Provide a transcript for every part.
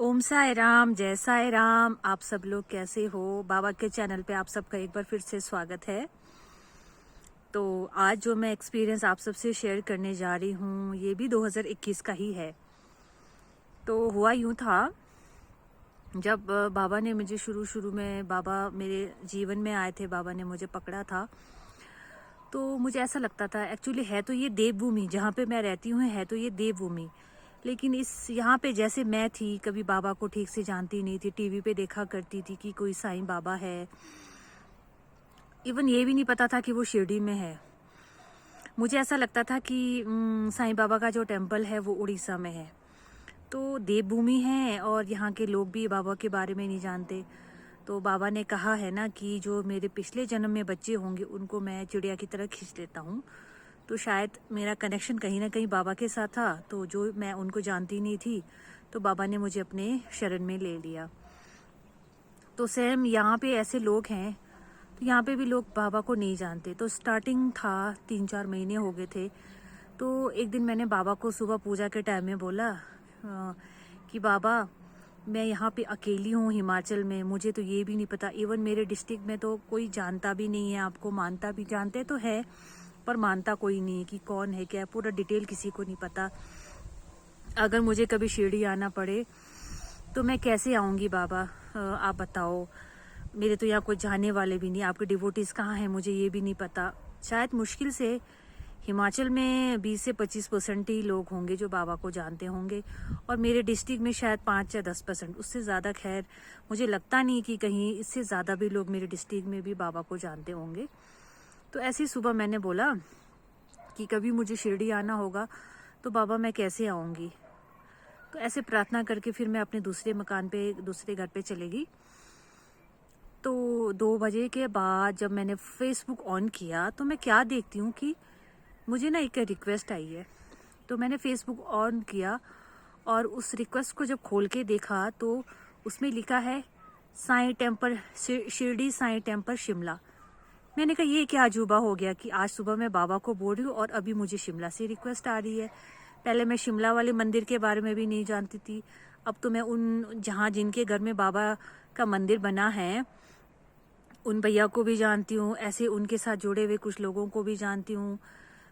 ओम साई राम, जय साई राम। आप सब लोग कैसे हो? बाबा के चैनल पे आप सबका एक बार फिर से स्वागत है। तो आज जो मैं एक्सपीरियंस आप सबसे शेयर करने जा रही हूँ ये भी 2021 का ही है। तो हुआ यूँ था, जब बाबा ने मुझे शुरू में बाबा मेरे जीवन में आए थे, बाबा ने मुझे पकड़ा था। तो मुझे ऐसा लगता था, एक्चुअली है तो ये देवभूमि, जहाँ पे मैं रहती हूँ है तो ये देवभूमि, लेकिन इस यहाँ पे जैसे मैं थी, कभी बाबा को ठीक से जानती नहीं थी। टीवी पे देखा करती थी कि कोई साईं बाबा है, इवन ये भी नहीं पता था कि वो शिरडी में है। मुझे ऐसा लगता था कि साईं बाबा का जो टेम्पल है वो उड़ीसा में है। तो देवभूमि है और यहाँ के लोग भी बाबा के बारे में नहीं जानते। तो बाबा ने कहा है ना कि जो मेरे पिछले जन्म में बच्चे होंगे उनको मैं चिड़िया की तरह खींच लेता हूँ। तो शायद मेरा कनेक्शन कहीं ना कहीं बाबा के साथ था। तो जो मैं उनको जानती नहीं थी, तो बाबा ने मुझे अपने शरण में ले लिया। तो सेम यहाँ पे ऐसे लोग हैं, तो यहाँ पे भी लोग बाबा को नहीं जानते। तो स्टार्टिंग था, 3-4 महीने हो गए थे। तो एक दिन मैंने बाबा को सुबह पूजा के टाइम में बोला कि बाबा, मैं यहाँ पे अकेली हूँ हिमाचल में, मुझे तो ये भी नहीं पता, इवन मेरे डिस्ट्रिक्ट में तो कोई जानता भी नहीं है आपको, मानता भी, जानते तो है पर मानता कोई नहीं है कि कौन है क्या है, पूरा डिटेल किसी को नहीं पता। अगर मुझे कभी शिरडी आना पड़े तो मैं कैसे आऊँगी बाबा, आप बताओ। मेरे तो यहाँ कोई जानने वाले भी नहीं, आपके डिवोटीज कहाँ हैं मुझे ये भी नहीं पता। शायद मुश्किल से हिमाचल में 20 से 25% ही लोग होंगे जो बाबा को जानते होंगे, और मेरे डिस्ट्रिक्ट में शायद 5 या 10%, उससे ज़्यादा खैर मुझे लगता नहीं कि कहीं इससे ज़्यादा भी लोग मेरे डिस्ट्रिक्ट में भी बाबा को जानते होंगे। तो ऐसे ही सुबह मैंने बोला कि कभी मुझे शिरडी आना होगा तो बाबा मैं कैसे आऊँगी। तो ऐसे प्रार्थना करके फिर मैं अपने दूसरे मकान पे, दूसरे घर पे चलेगी। तो 2 बजे के बाद जब मैंने फेसबुक ऑन किया तो मैं क्या देखती हूँ कि मुझे ना एक रिक्वेस्ट आई है। तो मैंने फेसबुक ऑन किया और उस रिक्वेस्ट को जब खोल के देखा तो उसमें लिखा है साईं टेम्पल, शिरडी साईं टेम्पल शिमला। मैंने कहा ये क्या अजूबा हो गया कि आज सुबह मैं बाबा को बोल रही हूँ और अभी मुझे शिमला से रिक्वेस्ट आ रही है। पहले मैं शिमला वाले मंदिर के बारे में भी नहीं जानती थी, अब तो मैं उन जहाँ जिनके घर में बाबा का मंदिर बना है उन भैया को भी जानती हूँ, ऐसे उनके साथ जुड़े हुए कुछ लोगों को भी जानती हूँ।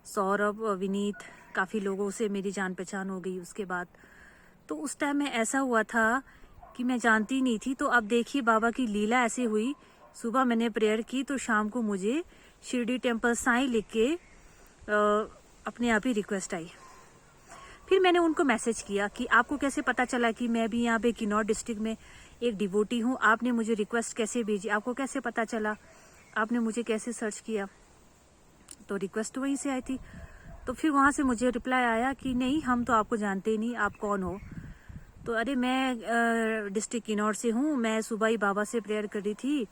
सौरभ, विनीत, काफ़ी लोगों से मेरी जान पहचान हो गई उसके बाद। तो उस टाइम में ऐसा हुआ था कि मैं जानती नहीं थी। तो अब देखिए बाबा की लीला ऐसे हुई, सुबह मैंने प्रेयर की तो शाम को मुझे शिरडी टेम्पल साईं लिख के अपने आप ही रिक्वेस्ट आई। फिर मैंने उनको मैसेज किया कि आपको कैसे पता चला कि मैं भी यहाँ पे किन्नौर डिस्ट्रिक्ट में एक डिवोटी हूँ, आपने मुझे रिक्वेस्ट कैसे भेजी, आपको कैसे पता चला, आपने मुझे कैसे सर्च किया। तो रिक्वेस्ट वहीं से आई थी। तो फिर वहाँ से मुझे रिप्लाई आया कि नहीं, हम तो आपको जानते ही नहीं, आप कौन हो। तो अरे मैं डिस्ट्रिक्ट किन्नौर से हूँ, मैं सुबह ही बाबा से प्रेयर कर रही थी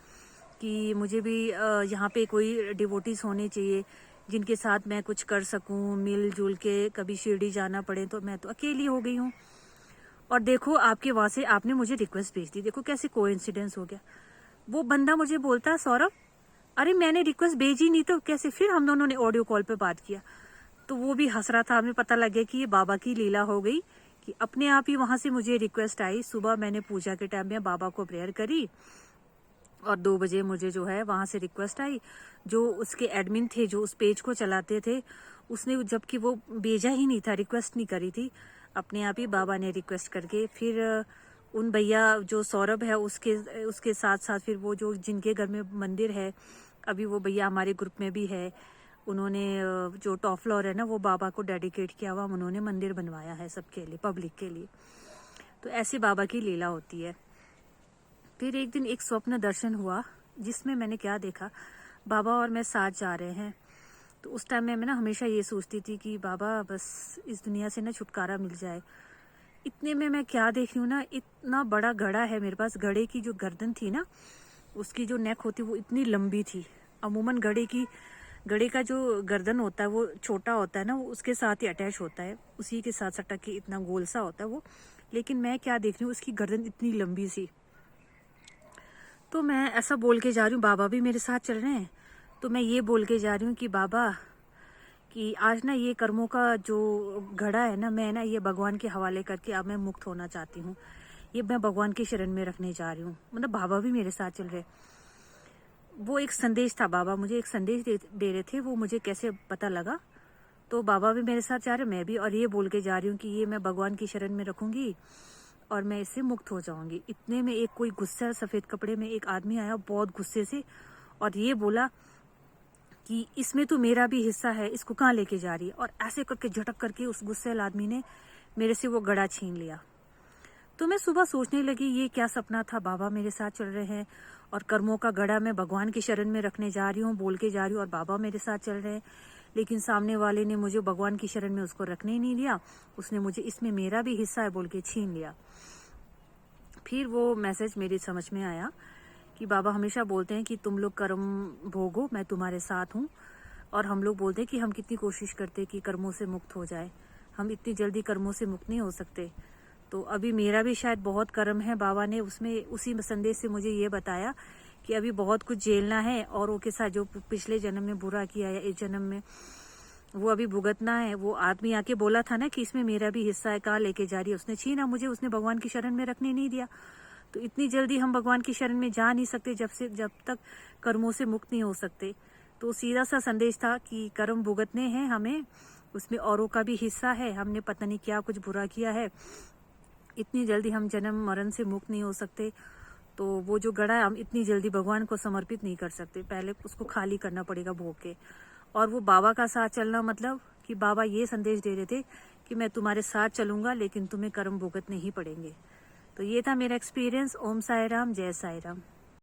कि मुझे भी यहाँ पे कोई डिवोटीज होने चाहिए जिनके साथ मैं कुछ कर सकूँ, मिलजुल के कभी शिरडी जाना पड़े। तो मैं तो अकेली हो गई हूँ और देखो आपके वहाँ से आपने मुझे रिक्वेस्ट भेज दी, देखो कैसे कोइंसिडेंस हो गया। वो बंदा मुझे बोलता है सौरभ, अरे मैंने रिक्वेस्ट भेजी नहीं तो कैसे। फिर हम दोनों ने ऑडियो कॉल पे बात किया तो वो भी हंस रहा था। हमें पता लग गया कि ये बाबा की लीला हो गई कि अपने आप ही वहां से मुझे रिक्वेस्ट आई। सुबह मैंने पूजा के टाइम में बाबा को प्रेयर करी और 2 बजे मुझे जो है वहां से रिक्वेस्ट आई। जो उसके एडमिन थे, जो उस पेज को चलाते थे, उसने, जबकि वो भेजा ही नहीं था, रिक्वेस्ट नहीं करी थी, अपने आप ही बाबा ने रिक्वेस्ट करके फिर उन भैया जो सौरभ है उसके साथ साथ फिर वो जो जिनके घर में मंदिर है, अभी वो भैया हमारे ग्रुप में भी है, उन्होंने जो टॉप फ्लोर है ना वो बाबा को डेडिकेट किया हुआ, उन्होंने मंदिर बनवाया है सबके लिए, पब्लिक के लिए। तो ऐसे बाबा की लीला होती है। फिर एक दिन एक स्वप्न दर्शन हुआ जिसमें मैंने क्या देखा, बाबा और मैं साथ जा रहे हैं। तो उस टाइम में मैं ना हमेशा ये सोचती थी कि बाबा बस इस दुनिया से ना छुटकारा मिल जाए। इतने में मैं क्या देख रही हूँ ना, इतना बड़ा घड़ा है मेरे पास। घड़े की जो गर्दन थी ना, उसकी जो नेक होती वो इतनी लंबी थी। अमूमन घड़े का जो गर्दन होता है वो छोटा होता है ना, वो उसके साथ ही अटैच होता है, उसी के साथ सटक के इतना गोल सा होता है वो। लेकिन मैं क्या देख रही हूँ, उसकी गर्दन इतनी लंबी सी। तो मैं ऐसा बोल के जा रही हूँ, बाबा भी मेरे साथ चल रहे हैं, तो मैं ये बोल के जा रही हूँ कि बाबा कि आज ना ये कर्मों का जो घड़ा है ना, मैं ना ये भगवान के हवाले करके अब मैं मुक्त होना चाहती हूँ। ये मैं भगवान के शरण में रखने जा रही हूँ। मतलब बाबा भी मेरे साथ चल रहे। वो एक संदेश था, बाबा मुझे एक संदेश दे रहे थे। वो मुझे कैसे पता लगा, तो बाबा भी मेरे साथ जा रहे, मैं भी, और ये बोल के जा रही हूँ कि ये मैं भगवान की शरण में रखूंगी और मैं इससे मुक्त हो जाऊंगी। इतने में एक कोई गुस्सा सफेद कपड़े में एक आदमी आया बहुत गुस्से से, और ये बोला कि इसमें तो मेरा भी हिस्सा है, इसको कहाँ लेके जा रही है। और ऐसे करके झटक करके उस गुस्सेवाले आदमी ने मेरे से वो गड़ा छीन लिया। तो मैं सुबह सोचने लगी ये क्या सपना था, बाबा मेरे साथ चल रहे हैं और कर्मों का गड़ा मैं भगवान की शरण में रखने जा रही हूँ, बोल के जा रही हूँ, और बाबा मेरे साथ चल रहे हैं। लेकिन सामने वाले ने मुझे भगवान की शरण में उसको रखने ही नहीं दिया, उसने मुझे इसमें मेरा भी हिस्सा है बोल के छीन लिया। फिर वो मैसेज मेरी समझ में आया कि बाबा हमेशा बोलते हैं कि तुम लोग कर्म भोगो, मैं तुम्हारे साथ हूँ। और हम लोग बोलते हैं कि हम कितनी कोशिश करते हैं कि कर्मों से मुक्त हो जाए, हम इतनी जल्दी कर्मों से मुक्त नहीं हो सकते। तो अभी मेरा भी शायद बहुत कर्म है। बाबा ने उसमें उसी संदेश से मुझे ये बताया कि अभी बहुत कुछ झेलना है, औरों के साथ जो पिछले जन्म में बुरा किया या इस जन्म में वो अभी भुगतना है। वो आदमी आके बोला था ना कि इसमें मेरा भी हिस्सा है, कहाँ लेके जा रही है, उसने छीना मुझे, उसने भगवान की शरण में रखने नहीं दिया। तो इतनी जल्दी हम भगवान की शरण में जा नहीं सकते जब तक कर्मों से मुक्त नहीं हो सकते। तो सीधा सा संदेश था कि कर्म भुगतने हैं हमें, उसमें औरों का भी हिस्सा है, हमने पता नहीं क्या कुछ बुरा किया है, इतनी जल्दी हम जन्म मरण से मुक्त नहीं हो सकते। तो वो जो गड़ा है हम इतनी जल्दी भगवान को समर्पित नहीं कर सकते, पहले उसको खाली करना पड़ेगा भोग के। और वो बाबा का साथ चलना मतलब कि बाबा ये संदेश दे रहे थे कि मैं तुम्हारे साथ चलूंगा लेकिन तुम्हें कर्म भुगतने ही पड़ेंगे। तो ये था मेरा एक्सपीरियंस। ओम साई राम, जय साई राम।